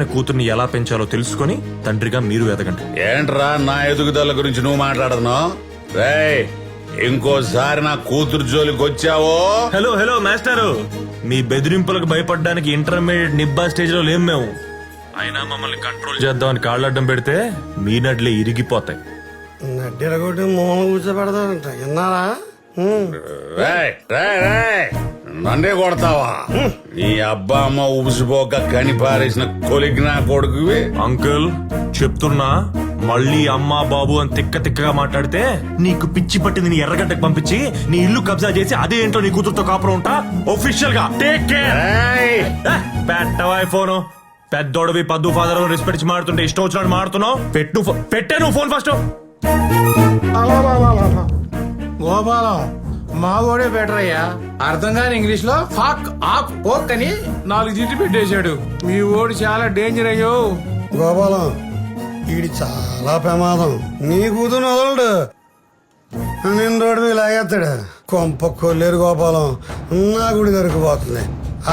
కూతుర్ని ఎలా పెంచాలో తెలుసుకొని తండ్రిగా మీరు ఎదగండి. ఏంట్రా నా ఎదుగుదల గురించి నువ్వు మాట్లాడుతున్నావు? రేయ్, ఇంకోసారి నా కూతురు జోలికి వచ్చావో. హలో హలో మాస్టారు, మీ బెదిరింపులకు భయపడడానికి ఇంటర్మీడియట్ నిబ్బా స్టేజ్ లో లేం మేము. అయినా మమ్మల్ని కంట్రోల్ చేద్దామని కాళ్ళడ్డం పెడితే మీ నడ్లే ఇరిగిపోతాయి. నడ్డిరగొట్టి మూల కూర్చోబెడతారంట విన్నారా? రేయ్, రేయ్, రేయ్, నన్నే కొడతావా? నీ అబ్బా అమ్మ ఉబిసిపోక కని పారేసిన కొలిగిన కొడుకువి. అంకుల్ చెప్తున్నా, మళ్ళీ అమ్మా బాబు అని తిక్క తిక్కగా మాట్లాడితే నీకు పిచ్చి పట్టింది నీ ఎర్రగడ్డకు పంపించి నీ ఇల్లు కబ్జా చేసి అదే ఇంట్లో నీ కూతురుతో కాపురం ఉంటా. ఒఫిషియల్ గా టేక్ కేర్. రేయ్, పెట్టవా ఫోను. పెద్దోడవి పద్దు ఫాదర్ రెస్పెక్ట్ ఇచ్చి మాడుతుంటే ఇష్టం వచ్చినట్టు మాడుతున్నావు. పెట్టే నువ్వు ఫోన్ ఫస్ట్. గోపాలం మా ఓడే బెటర్ అయ్యా. అర్థం కాని ఇంగ్లీష్ లో ఫాక్ ఆక్ ఓక్ అని 4 జిట్లు పెట్టేశాడు. మీ ఓడి చాలా డేంజర్ అయ్యో. గోపాలం వీడి చాలా ప్రమాదం. నీ కూతురు వదలడు, నిన్ను రోడ్డు మీద లాగేస్తాడు. కొంప కొల్లేరు గోపాలం, నా గుడి దొరికిపోతుంది.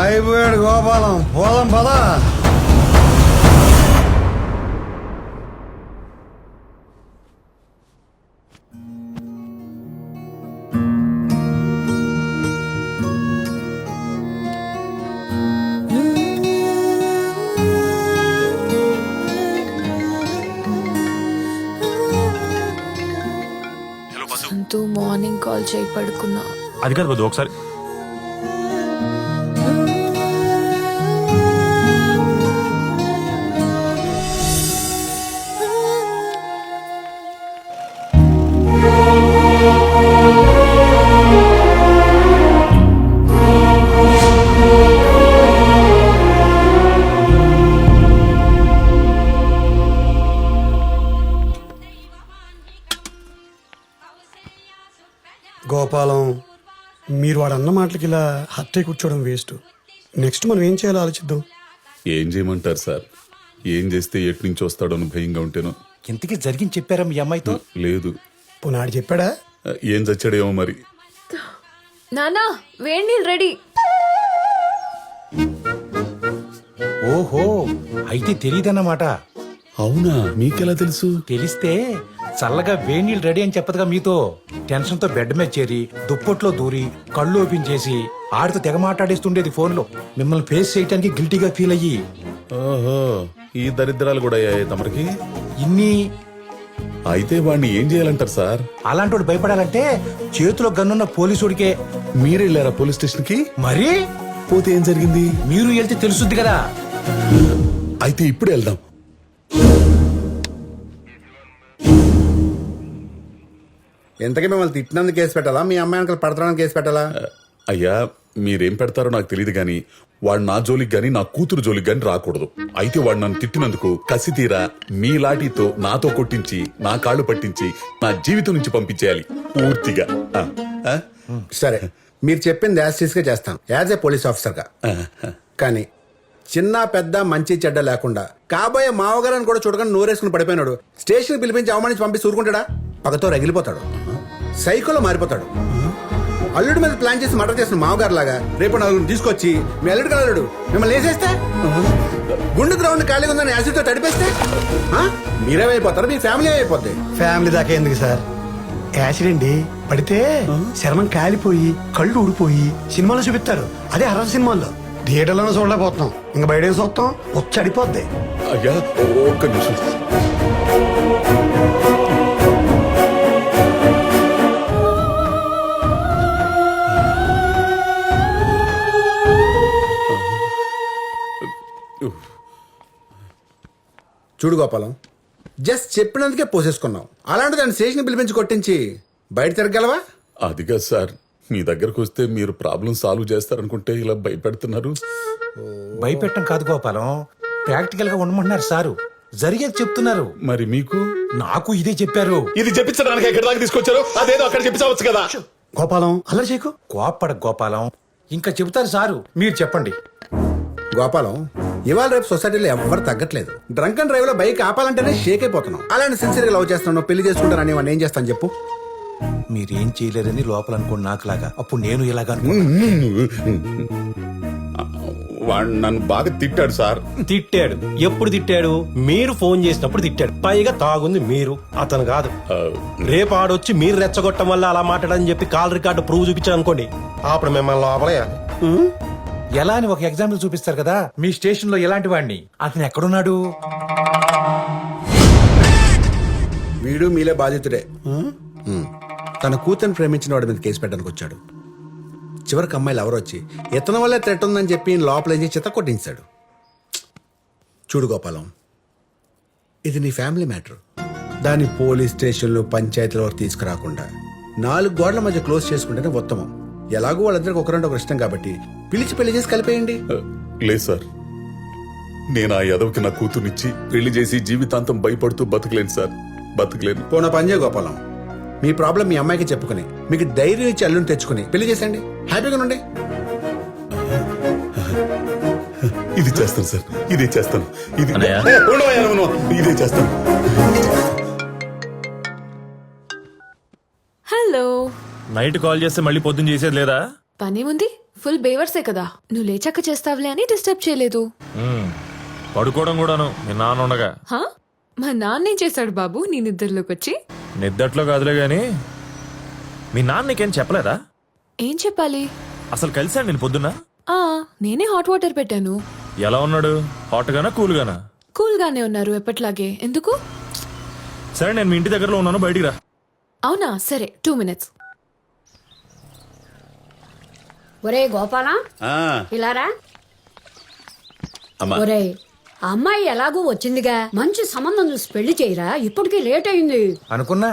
అయిపోయాడు గోపాలం, పోదాం పదా. సంతూ మార్నింగ్ కాల్ చేయి పడుకున్నా. అది కాదు వద్దు, ఒకసారి గోపాలం, మీరు వాడు అన్న మాటలకి ఇలా హత్య కూర్చోవడం వేస్ట్. నెక్స్ట్ మనం ఏం చేయాలో ఆలోచిద్దాం. ఏం చేయమంటారు సార్? ఏం చేస్తే ఎటు నుంచి వస్తాడో అని భయంగా ఉంటేను. ఇంతకీ జరిగింది చెప్పారా మీ అమ్మాయితో? లేదు. పునాడు చెప్పాడా? ఏం చచ్చాడేమో మరి. నానా వేడి నీళ్ళు రెడీ. ఓహో, అయితే తెలియదన్నమాట. అవునా? మీకెలా తెలుసు? తెలిస్తే చల్లగా వేడి నీళ్ళు రెడీ అని చెప్పదుగా మీతో. టెన్షన్ తో బెడ్ మీద చేరి దుప్పట్లో దూరి కళ్ళు ఓపెన్ చేసి ఆడితో తెగ మాట్లాడేస్తుండేది ఫోన్ లో. మిమ్మల్ని ఫేస్ చేయడానికి గిల్టీగా ఫీల్ అయ్యి. ఓహో, ఈ దరిద్రాలు కూడా అయ్యాయి తమరికి. ఇన్ని అయితే వాడిని ఏం చేయాలంటారు సార్? అలాంటి భయపడాలంటే చేతిలో గన్నున్న పోలీసుడికే. మీరెళ్ళారా పోలీస్ స్టేషన్ కి? మరి పోతే ఏం జరిగింది? మీరు వెళ్తే తెలుసుద్ది కదా. అయితే ఇప్పుడు వెళ్దాం. ఎంతకీ మిమ్మల్ని తిట్టినందుకు కేసు పెట్టాలా, మీ అమ్మాయి అంకల్ పడతానికి కేసు పెట్టాలా? అయ్యా, మీరేం పెడతారో నాకు తెలియదు గాని వాడు నా జోలికి గాని నా కూతురు జోలికి గాని రాకూడదు. అయితే వాడు నన్ను తిట్టినందుకు కసి తీరా మీ లాఠీతో నాతో కొట్టించి నా కాళ్ళు పట్టించి నా జీవితం నుంచి పంపించేయాలి పూర్తిగా. సరే, మీరు చెప్పింది యాజ్ గా చేస్తాం, యాజ్ ఏ పోలీస్ ఆఫీసర్ గా. కానీ చిన్న పెద్ద మంచి చెడ్డ లేకుండా కాబోయే మావగారని కూడా చూడకుండా నోరేసుకుని పడిపోయినాడు స్టేషన్ పిలిపించి అవమానించి పంపిస్తే ఊరుకుంటాడా? పగతో రగిలిపోతాడు, సైకోలో మారిపోతాడు. అల్లుడి మీద ప్లాన్ చేసి మర్డర్ చేసిన మావగారు లాగా రేపు నలుగురిని తీసుకొచ్చి మీ అల్లుడు కలడు మిమ్మల్ని వేసేస్తే, గుండె గ్రౌండ్ ఖాళీగా ఉందని యాసిడ్తో తడిపేస్తే మీరేమైపోతారు, మీ ఫ్యామిలీ అయిపోద్ది. ఫ్యామిలీ దాకా ఎందుకు సార్? యాక్సిడెంట్ పడితే శర్మం కాలిపోయి కళ్ళు ఊడిపోయి సినిమాలో చూపిస్తారు. అదే హర్రర్ సినిమాల్లో. థియేటర్లోనే చూడలేకపోతున్నాం, ఇంకా బయట ఏం చూస్తాం? వచ్చి అడిపోద్ది. అయ్యా ఒక్క నిమిషం. చూడు గోపాలం, జస్ట్ చెప్పినందుకే పోసేసుకున్నావు. అలాంటి దాన్ని స్టేషన్ పిలిపించి కొట్టించి బయట తిరగలవా? అది కాదు సార్, మీ దగ్గరకు వస్తే మీరు ప్రాబ్లం సాల్వ్ చేస్తారనుకుంటే ఇలా భయపెడుతున్నారు. భయపెట్టడం కాదు గోపాలం, ప్రాక్టికల్ గా ఉండమంటున్నారు సారు. జరిగేది చెప్తున్నారు. మరి మీకు? నాకు ఇదే చెప్పారు. ఇది చెప్పించడానికి ఎక్కడి దాకా తీసుకొచ్చారు? అదేదో అక్కడ చెప్పించవచ్చు కదా. గోపాలం అలా చేయకు. కోప్పడ గోపాలం, ఇంకా చెబుతారు సారు. మీరు చెప్పండి. గోపాలం, ఇవాళ రేపు సొసైటీలో ఎవ్వరు తగ్గట్లేదు. డ్రంక్ అండ్ డ్రైవ్ లో బైక్ ఆపాలంటేనే షేక్ అయిపోతున్నాం. అలాంటి సిన్సియర్ గా లవ్ చేస్తున్నావు, పెళ్లి చేసుకుంటానని వాడిని ఏం చేస్తాను చెప్పు? మీరేం చేయలేరని లోపల అనుకోండి నాకులాగా. అప్పుడు నేను ఇలాగా వాడు నన్ను బాగా తిట్టాడు సార్. తిట్టాడు. ఎప్పుడు తిట్టాడు? మీరు ఫోన్ చేసినప్పుడు తిట్టాడు. పైగా తాగుంది మీరు, అతను కాదు. రేపు ఆడొచ్చి మీరు రెచ్చగొట్టడం వల్ల అలా మాట్లాడని చెప్పి కాల్ రికార్డు ప్రూవ్ చూపించాను అనుకోండి, అప్పుడు మిమ్మల్ని లోపలేయాలి. ఎలా అని ఒక ఎగ్జాంపుల్ చూపిస్తారు కదా. మీ స్టేషన్ లో ఎలాంటి వాడిని, అతను ఎక్కడున్నాడు? వీడు మీలే బాధితుడే. తన కూతురు ప్రేమించిన వాడి మీద కేసు పెట్టడానికి వచ్చాడు. చివరికి అమ్మాయిలు ఎవరు వచ్చి ఇతని వల్లే థ్రెట్ ఉందని చెప్పి లోపలేసి చిత్త కొట్టించాడు. చూడు గోపాలం, ఇది నీ ఫ్యామిలీ మ్యాటర్. దాన్ని పోలీస్ స్టేషన్లు పంచాయతీల వరకు తీసుకురాకుండా 4 గోడల మధ్య క్లోజ్ చేసుకుంటేనే ఉత్తమం. ఎలాగో వాళ్ళందరికీ ఒకరంటే ఒకరు ఇష్టం కాబట్టి పిలిచి పెళ్లి చేసి కలిపేయండి. లేదు సార్, నేను ఆ యదవకి నా కూతుర్నిచ్చి పెళ్లి చేసి జీవితాంతం భయపడుతూ బతకలేను సార్, బతకలేను. పోనా పనిచే గోపాలం, మీ ప్రాబ్లం మీ అమ్మాయికి చెప్పుకుని మీకు ధైర్యం ఇచ్చి అల్లుని తెచ్చుకుని పెళ్లి చేసేయండి. హ్యాపీగా ఉండండి. ఇది చేస్తాను సార్, ఇదే చేస్తాను. ఇది అన్నయ్య. ఉండవయ్యా నువ్వు, ఇదే చేస్తాను. హలో. నైట్ కాల్ చేస్తే మళ్ళీ పొద్దున్న చేసేది లేదా? పనేముంది, ఫుల్ బేవర్సే కదా. నువ్వు లేచాక చేస్తావులే అని డిస్టర్బ్ చేయలేదు. పడుకోవడం కూడాను మీ నాన్న ఉండగా. హా? మా నాన్నేం చేశాడు బాబు నీ నిద్రలోకి వచ్చి? నిద్దట్లో కాదులే గాని మీ నాన్న నీకేం చెప్పలేదా? ఏం చెప్పాలి? అసలు కలిసాను నేను పొద్దున్న. ఆ నేనే హాట్ వాటర్ పెట్టాను. ఎలా ఉన్నాడు? హాట్ గానా కూల్ గానా? కూల్ గానే ఉన్నారు ఎప్పట్లాగే. ఎందుకు? సరే నేను మీ ఇంటి దగ్గరలో ఉన్నాను, బయటికి రా. అవునా, సరే 2 minutes. ఒరే గోపాలా, ఆ, ఇలారా. అమ్మా. ఒరే, ఆ అమ్మాయి ఎలాగూ వచ్చిందిగా, మంచి సంబంధం చూసి పెళ్లి చేయరా, ఇప్పటికే లేట్ అయింది. అనుకున్నా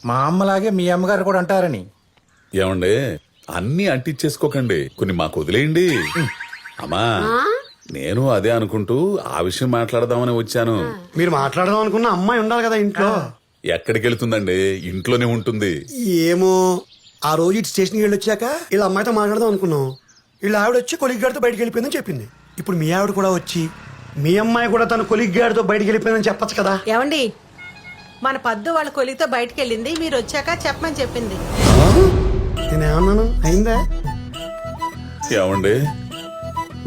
మా అమ్మలాగే మీ అమ్మగారు కూడా అంటారని. ఏమండి, అన్ని అంటించేసుకోకండి, కొన్ని మాకు వదిలేయండి. అమ్మా, నేను అదే అనుకుంటూ ఆ విషయం మాట్లాడదామని వచ్చాను. మీరు మాట్లాడదాం అనుకున్న అమ్మాయి ఉండాలి కదా ఇంట్లో. ఎక్కడికి వెళ్తుందండి, ఇంట్లోనే ఉంటుంది. ఏమో, ఆ రోజు ఇటు స్టేషన్కి వెళ్ళి వచ్చాక ఇలా అమ్మాయితో మాట్లాడదాం అనుకున్నాం. వీళ్ళ ఆవిడ వచ్చి కొలిగ్ గారితో బయటకు వెళ్ళిపోయిందని చెప్పింది. ఇప్పుడు మీ ఆవిడ కూడా వచ్చి మీ అమ్మాయి కూడా తన కొలిగ్ గారితో బయటకు వెళ్ళిపోయిందని చెప్పచ్చు కదా. ఏమండి, మన పద్దు వాళ్ళ కొలితో బయటకు వెళ్ళింది, మీరు వచ్చాక చెప్పమని చెప్పింది. నేనేమన్నాను, అయిందా? ఏమండి,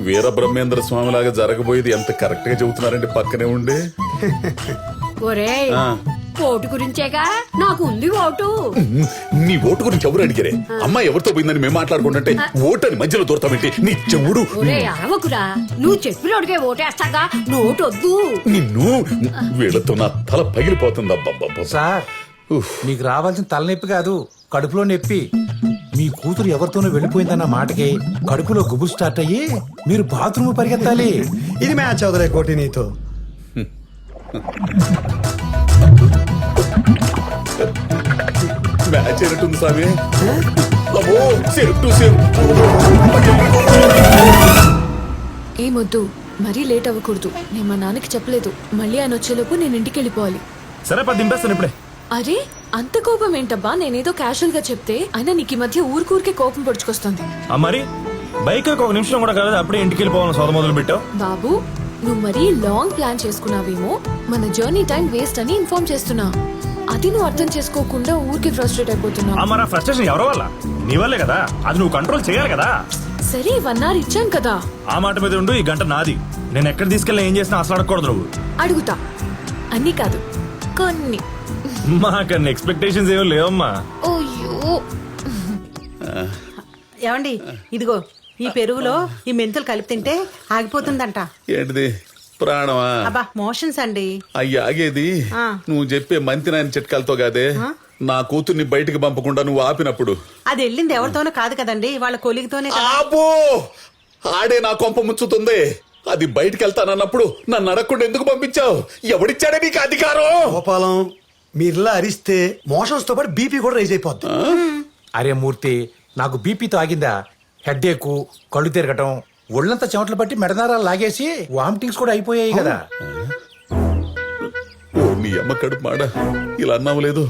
వీర బ్రహ్మేంద్ర స్వామి లాగా జరగబోయేది ఎంత కరెక్ట్ గా చెబుతున్నారండి పక్కనే ఉండే. ఒరే, ఓటు గురించేగా, నాకు ఉంది ఓటు. నీ ఓటు గురించి ఎవరు అడిగారే? అమ్మాయి ఎవరితో పోయిందని మేము మాట్లాడుకుంటుంటే ఓటు అని మధ్యలో దూరతామేంటి? నీ చెవుడు. ఒరే అరవకురా, నువ్వు చెప్పినోడికే ఓటేస్తాగా, నోటు వద్దు. నిన్ను వీళ్ళతో నా తల పగిలిపోతుంది. అబ్బబ్బబ్బ. సార్, మీకు రావాల్సిన తలనొప్పి కాదు, కడుపులో నొప్పి. మీ కూతురు ఎవరితోనో వెళ్ళిపోయిందన్న మాటకి కడుపులో గుబు స్టార్ట్ అయ్యి మీరు బాత్రూమ్ పరిగెత్తాలి. ఇది మ్యాచ్ అవుదలే కోటి నీతో. మ్యాచ్ అయినట్టుంది స్వామి. అబ్బో, సేవ్ టు సేవ్. ఏమొద్దు, మరీ లేట్ అవ్వకూడదు. నేను మా నాన్నకి చెప్పలేదు. మళ్ళీ ఆయన వచ్చేలోపు నేను ఇంటికి వెళ్ళిపోవాలి. సరే పది దింపేస్తాను ఇప్పుడే. అరే అంత కోపం ఏంటబ్బా? నేనేదో క్యాషువల్ గా చెప్తే అయినా నీకు ఈ మధ్య ఊరికూరికే కోపం పొడుచుకొస్తుంది. మరి బైక్ ఒక నిమిషం కూడా కాలేదు, అప్పుడే ఇంటికి వెళ్ళిపోవాలని సోద మొదలు పెట్టావు. బాబు, నువ్వు మరీ లాంగ్ ప్లాన్ చేసుకున్నావేమో, మన జర్నీ టైం వేస్ట్ అని ఇన్ఫార్మ్ చేస్తున్నా. అది నువ్వు అర్థం చేసుకోకుండా ఊరికే ఫ్రస్ట్రేట్ అయిపోతున్నావు. మరి ఆ ఫ్రస్ట్రేషన్ ఎవరి వల్ల? నీ వల్లే కదా. అది నువ్వు కంట్రోల్ చేయాలి కదా. సరే 1 hour ఇచ్చాను కదా. ఆ మాట మీద ఉండు, ఈ గంట నాది. నేను ఎక్కడ తీసుకెళ్ళి ఏం చేసినా అసలు అడగకూడదు నువ్వు. అడుగుతా, అన్ని కాదు కొన్ని. మాకన్నా ఎక్స్పెక్టేషన్స్ ఏమో లేవమ్మా. ఓయ్యో, ఏమండి, ఇదిగో ఈ పెరుగులో ఈ మెంతులు కలిపి తింటే ఆగిపోతుందంట. ఏంటిది, ప్రాణమా? అబ్బా, మోషన్స్ అండి. అయ్యా ఆగేది నువ్వు చెప్పే మంతి నాయన చిట్కాలతో కాదే. నా కూతుర్ని బయటికి పంపకుండా నువ్వు ఆపినప్పుడు. అది వెళ్ళింది ఎవరితోనో కాదు కదండి, వాళ్ళ కొలిగితోనే కదా. ఆబో, ఆడే నా కొంప ముంచుతుంది. అది బయటికి వెళ్తానన్నప్పుడు నన్ను అడగకుండా ఎందుకు పంపించావు? ఎవడిచ్చాడే నీకు అధికారం? గోపాలం, మీరిలా అరిస్తే మోషన్స్ తో పాటు బీపీ కూడా రైజ్ అయిపోద్ది. అరే మూర్తి, నాకు బీపీతో ఆగిందా? హెడ్ఏక్, కళ్ళు తిరగటం, ఒళ్ళంతా చెమటలు పట్టి మెడనారాలు లాగేసి వామిటింగ్స్ కూడా అయిపోయాయి కదా. ఓ నీ అమ్మ కడుపు మాడ, ఇలా అన్నావు లేదు.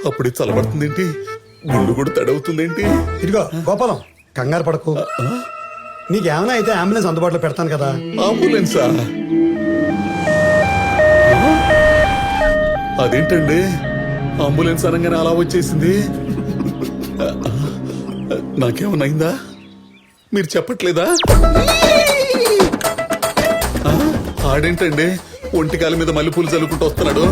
అప్పుడే చల్లబడుతుందేంటి, గుండు కూడా తడవుతుందేంటి? ఇదిగో గోపాలం, కంగారు పడకు. నీకేమైనా అయితే అంబులెన్స్ అందుబాటులో పెడతాను కదా. అంబులెన్సా? అదేంటండి, అంబులెన్స్ అనగానే అలా వచ్చేసింది. నాకేమన్నా అయిందా? మీరు చెప్పట్లేదా? ఆడేంటండి ఒంటికాల మీద మల్లెపూలు చల్లుకుంటూ వస్తున్నాడు.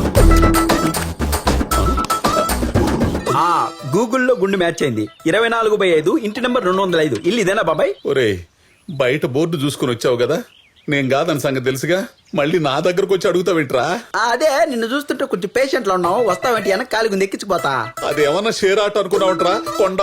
గూగుల్లో గుండు మ్యాచ్ అయింది. 24/5 ఇంటి నెంబర్ 205 ఇల్లు ఇదేనా బాబాయ్? ఒరే బయట బోర్డు చూసుకుని వచ్చావు కదా, నేను కాదని సంగతి తెలుసుగా, మళ్ళీ నా దగ్గరకు వచ్చి అడుగుతావేంట్రా? అదే నిన్ను చూస్తుంటే కొంచెం పేషెంట్ లో ఉన్నావు, వస్తావేంటి? వెనక కాలిగుంది ఎక్కించిపోతా. అదేమన్నా షేర్ ఆట అనుకున్నావుంట్రా? కొండ